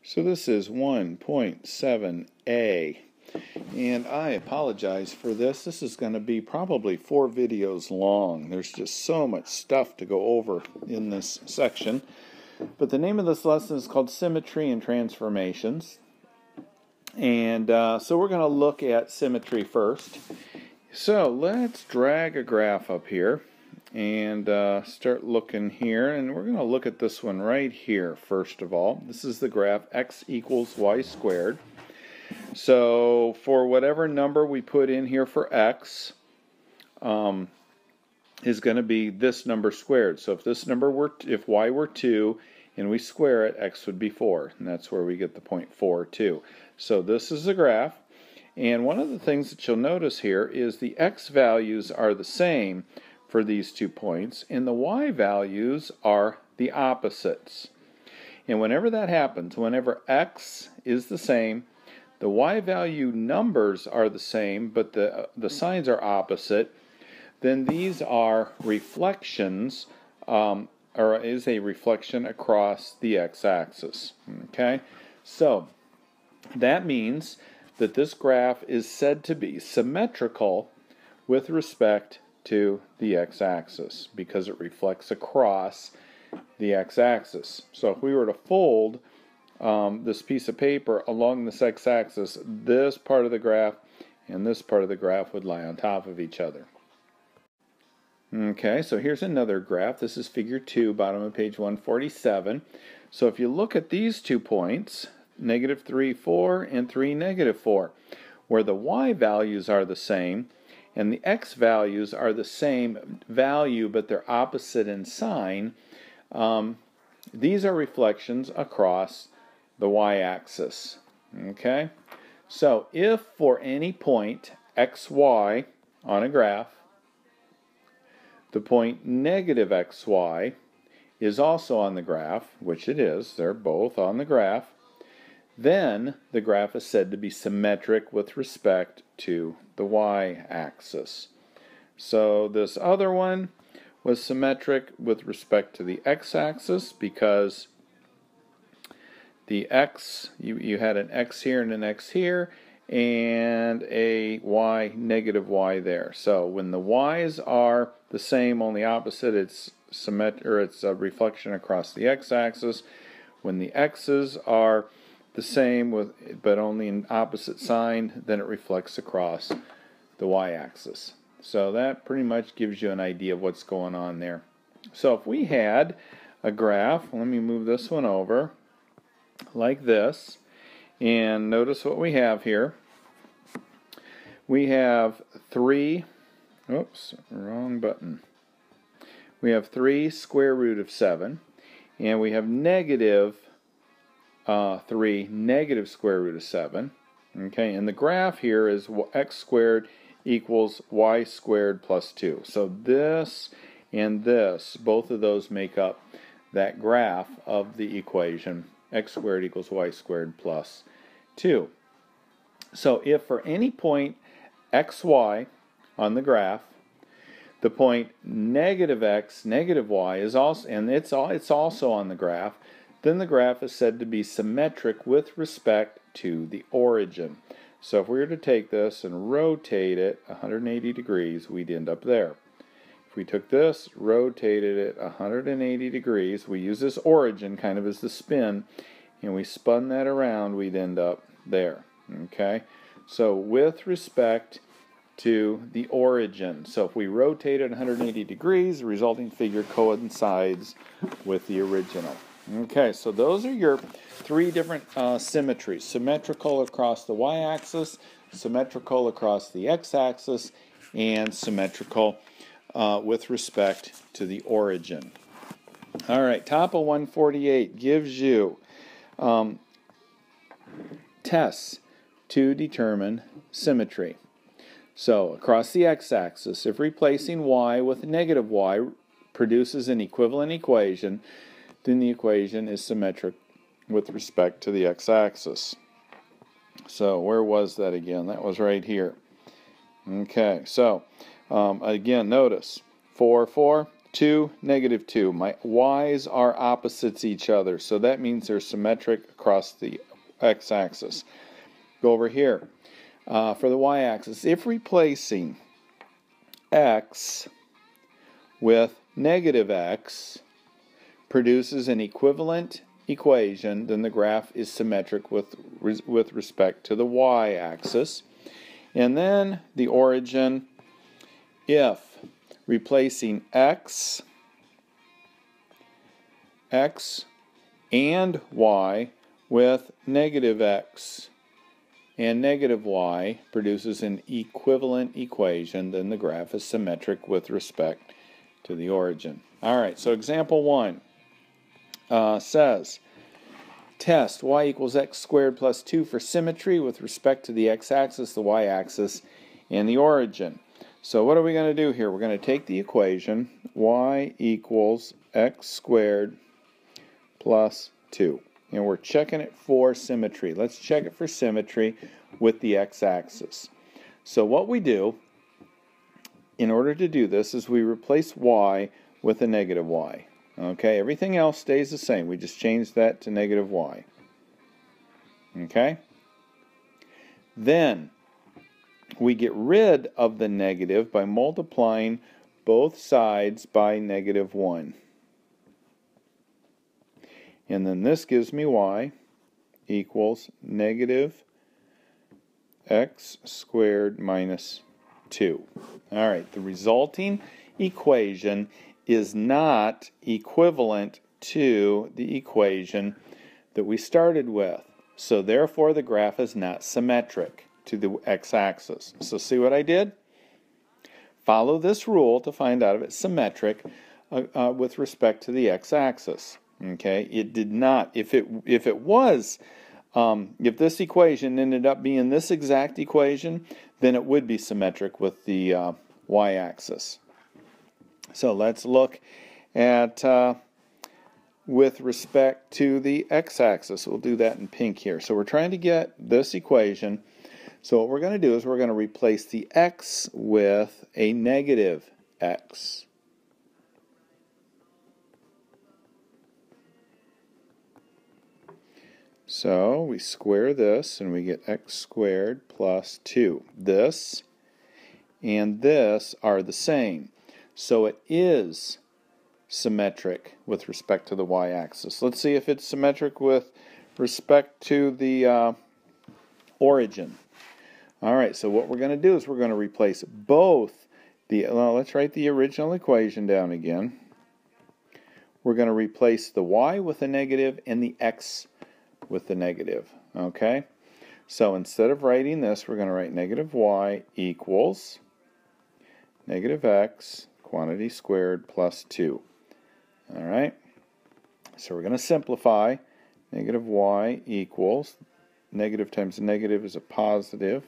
So this is 1.7a, and I apologize for this. This is going to be probably 4 videos long. There's just so much stuff to go over in this section. But the name of this lesson is called Symmetry and Transformations. And so we're going to look at symmetry first. So let's drag a graph up here and start looking here, and we're going to look at this one right here first of all. This is the graph x equals y squared. So for whatever number we put in here for x is going to be this number squared. So if this number were, if y were 2 and we square it, x would be 4, and that's where we get the point 42. So this is the graph, and one of the things that you'll notice here is the x values are the same for these 2 points, and the y values are the opposites. And whenever that happens, whenever x is the same, the y value numbers are the same, but the signs are opposite, then these are reflections, or is a reflection across the x-axis. Okay, so that means that this graph is said to be symmetrical with respect to the x-axis because it reflects across the x-axis. So if we were to fold this piece of paper along this x-axis, this part of the graph and this part of the graph would lie on top of each other. Okay, so here's another graph. This is figure 2, bottom of page 147. So if you look at these 2 points, -3, 4 and 3, -4, where the y values are the same and the x values are the same value but they're opposite in sign, these are reflections across the y-axis. Okay, so if for any point xy on a graph, the point -xy is also on the graph, which it is, they're both on the graph, then the graph is said to be symmetric with respect to the y-axis. So this other one was symmetric with respect to the x-axis because the x, you had an x here and an x here, and a y, -y there. So when the y's are the same, only opposite, it's it's a reflection across the x-axis. When the x's are the same but only in opposite sign, then it reflects across the y-axis. So that pretty much gives you an idea of what's going on there. So if we had a graph, let me move this one over like this, and notice what we have here. We have 3, oops, wrong button. We have 3 square root of 7, and we have -3 negative square root of 7. Okay, and the graph here is x squared equals y squared plus 2. So this and this, both of those make up that graph of the equation x squared equals y squared plus 2. So if for any point xy on the graph, the point -x, -y is also, and it's also on the graph, then the graph is said to be symmetric with respect to the origin. So if we were to take this and rotate it 180 degrees, we'd end up there. If we took this, rotated it 180 degrees, we use this origin kind of as the spin, and we spun that around, we'd end up there. Okay? So with respect to the origin. So if we rotate it 180 degrees, the resulting figure coincides with the original. Okay, so those are your 3 different symmetries. Symmetrical across the y-axis, symmetrical across the x-axis, and symmetrical with respect to the origin. All right, top of 148 gives you tests to determine symmetry. So across the x-axis, if replacing y with -y produces an equivalent equation, then the equation is symmetric with respect to the x-axis. So where was that again? That was right here. Okay, so again, notice 4, 4, 2, negative 2. My y's are opposites each other, so that means they're symmetric across the x-axis. Go over here. For the y-axis, if replacing x with negative x produces an equivalent equation, then the graph is symmetric with respect to the y-axis. And then the origin, if replacing x and y with negative x and negative y produces an equivalent equation, then the graph is symmetric with respect to the origin. All right, so example 1 says, test y equals x squared plus 2 for symmetry with respect to the x-axis, the y-axis, and the origin. So what are we going to do here? We're going to take the equation y equals x squared plus 2. And we're checking it for symmetry. Let's check it for symmetry with the x-axis. So what we do in order to do this is we replace y with a negative y. Okay, everything else stays the same. We just change that to negative y. Okay? Then we get rid of the negative by multiplying both sides by negative 1. And then this gives me y equals negative x squared minus 2. All right, the resulting equation is not equivalent to the equation that we started with. So therefore the graph is not symmetric to the x-axis. So see what I did? Follow this rule to find out if it's symmetric with respect to the x-axis. Okay, it did not. If it was, if this equation ended up being this exact equation, then it would be symmetric with the y-axis. So let's look at with respect to the x-axis. We'll do that in pink here. So we're trying to get this equation. So what we're going to do is we're going to replace the x with a negative x. So we square this and we get x squared plus 2. This and this are the same. So it is symmetric with respect to the y-axis. Let's see if it's symmetric with respect to the origin. All right, so what we're going to do is we're going to replace both the, well, let's write the original equation down again. We're going to replace the y with a negative and the x with the negative. Okay? So instead of writing this, we're going to write negative y equals negative x, quantity squared, plus 2. All right? So we're going to simplify. Negative y equals, negative times negative is a positive.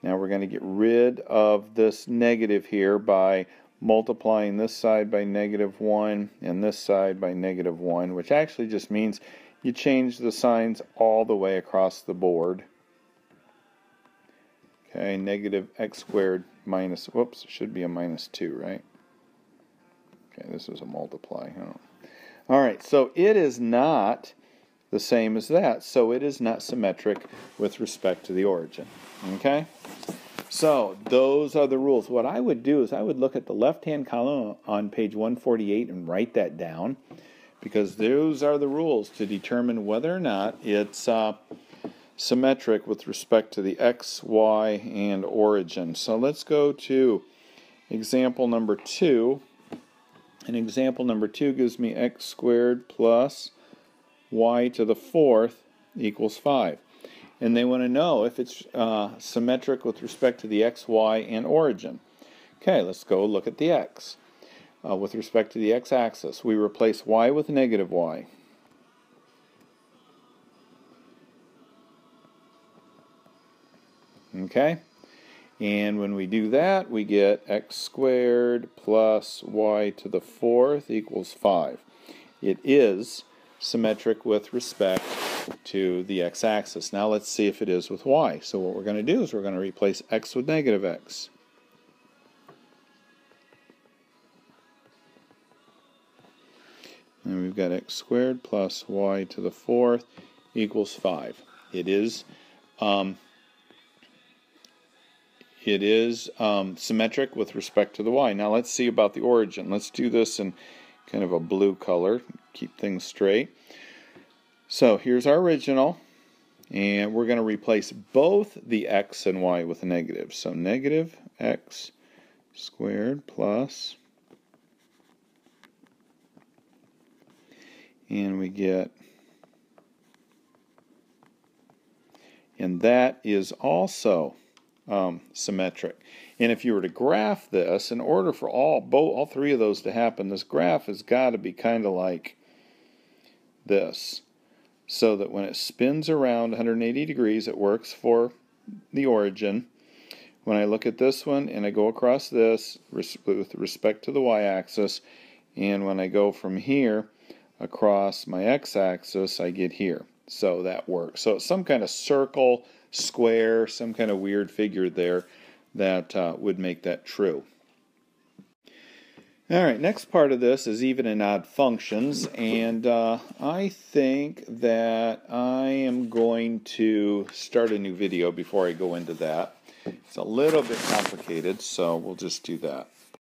Now we're going to get rid of this negative here by multiplying this side by negative 1 and this side by negative 1, which actually just means you change the signs all the way across the board. Okay, negative x squared minus, whoops, it should be a minus 2, right? Okay, this is a multiply. All right, so it is not the same as that, so it is not symmetric with respect to the origin. Okay? So those are the rules. What I would do is I would look at the left-hand column on page 148 and write that down, because those are the rules to determine whether or not it's symmetric with respect to the x, y, and origin. So let's go to example number 2. And example number 2 gives me x squared plus y to the 4th equals 5. And they want to know if it's symmetric with respect to the x, y, and origin. Okay, let's go look at the x. With respect to the x-axis, we replace y with negative y. Okay? And when we do that, we get x squared plus y to the 4th equals 5. It is symmetric with respect to the x-axis. Now let's see if it is with y. So what we're going to do is we're going to replace x with negative x. And we've got x squared plus y to the fourth equals 5. It is symmetric with respect to the y. Now let's see about the origin. Let's do this in kind of a blue color, keep things straight. So here's our original, and we're going to replace both the x and y with a negative. So negative x squared plus, and we get, and that is also symmetric. And if you were to graph this, in order for all three of those to happen, this graph has got to be kind of like this, so that when it spins around 180 degrees, it works for the origin. When I look at this one and I go across this with respect to the y-axis, and when I go from here across my x-axis, I get here. So that works. So it's some kind of circle, square, some kind of weird figure there that would make that true. All right, next part of this is even and odd functions, and I think that I am going to start a new video before I go into that. It's a little bit complicated, so we'll just do that.